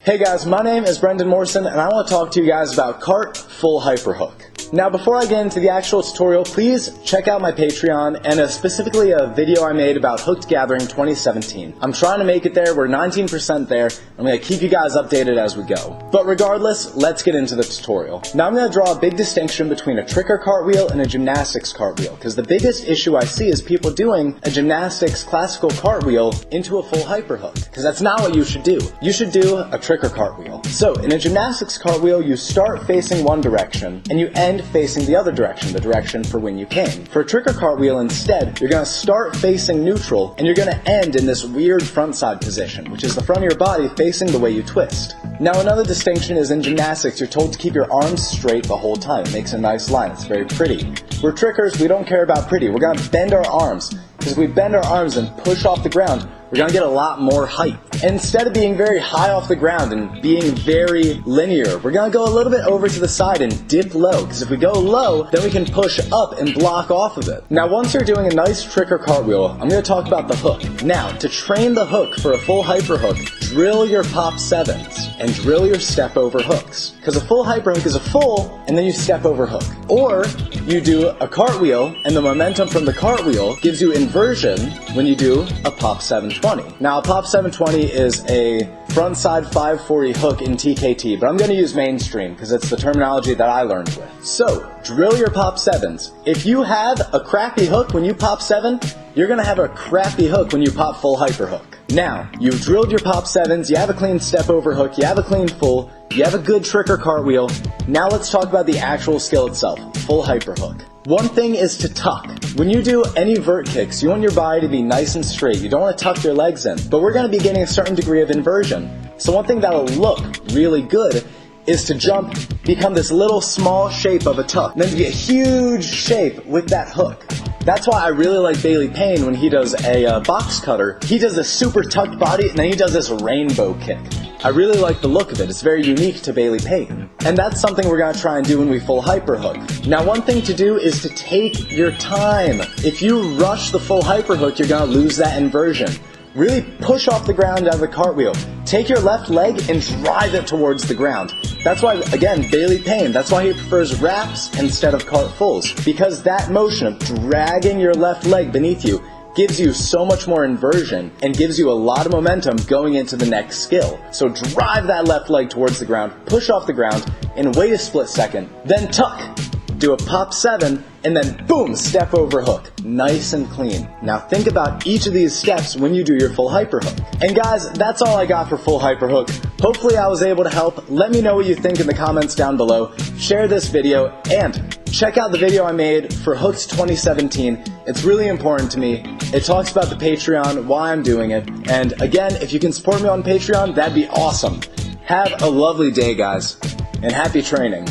Hey guys, my name is Morrison and I want to talk to you guys about cart full hyperhook. Now before I get into the actual tutorial, please check out my Patreon and specifically a video I made about Hooked Gathering 2017. I'm trying to make it there, we're 19% there, I'm going to keep you guys updated as we go. But regardless, let's get into the tutorial. Now I'm going to draw a big distinction between a tricker cartwheel and a gymnastics cartwheel, because the biggest issue I see is people doing a gymnastics classical cartwheel into a full hyperhook, because that's not what you should do. You should do a tricker cartwheel. So in a gymnastics cartwheel, you start facing one direction and you end facing the other direction, the direction for when you came. For a tricker cartwheel instead, you're going to start facing neutral and you're going to end in this weird front side position, which is the front of your body facing the way you twist. Now another distinction is in gymnastics, you're told to keep your arms straight the whole time. It makes a nice line, it's very pretty. We're trickers, we don't care about pretty. We're going to bend our arms, because if we bend our arms and push off the ground, we're going to get a lot more height. Instead of being very high off the ground and being very linear, we're going to go a little bit over to the side and dip low, because if we go low, then we can push up and block off of it. Now once you're doing a nice tricker cartwheel, I'm going to talk about the hook. Now, to train the hook for a full hyper hook, drill your pop sevens and drill your step over hooks. Because a full hyper hook is a full, and then you step over hook. Or you do a cartwheel, and the momentum from the cartwheel gives you inversion when you do a pop 720. Now a pop 720 is a frontside 540 hook in TKT, but I'm going to use mainstream because it's the terminology that I learned with. So, drill your pop sevens. If you have a crappy hook when you pop 7, you're going to have a crappy hook when you pop full hyper hook. Now, you've drilled your pop sevens, you have a clean step over hook, you have a clean full, you have a good tricker cartwheel. Now let's talk about the actual skill itself, full hyper hook. One thing is to tuck. When you do any vert kicks, you want your body to be nice and straight. You don't want to tuck your legs in, but we're going to be getting a certain degree of inversion. So one thing that'll look really good is to jump, become this little small shape of a tuck, and then to be a huge shape with that hook. That's why I really like Bailey Payne when he does a box cutter. He does a super tucked body, and then he does this rainbow kick. I really like the look of it. It's very unique to Bailey Payne. And that's something we're going to try and do when we full hyper hook. Now one thing to do is to take your time. If you rush the full hyper hook, you're going to lose that inversion. Really push off the ground out of the cartwheel. Take your left leg and drive it towards the ground. That's why, again, Bailey Payne, that's why he prefers wraps instead of cart fulls. Because that motion of dragging your left leg beneath you gives you so much more inversion and gives you a lot of momentum going into the next skill. So drive that left leg towards the ground, push off the ground, and wait a split second. Then tuck. Do a pop 7, and then boom, step over hook. Nice and clean. Now think about each of these steps when you do your full hyper hook. And guys, that's all I got for full hyper hook. Hopefully I was able to help. Let me know what you think in the comments down below. Share this video, and check out the video I made for Hooked 2017. It's really important to me. It talks about the Patreon, why I'm doing it. And again, if you can support me on Patreon, that'd be awesome. Have a lovely day, guys, and happy training.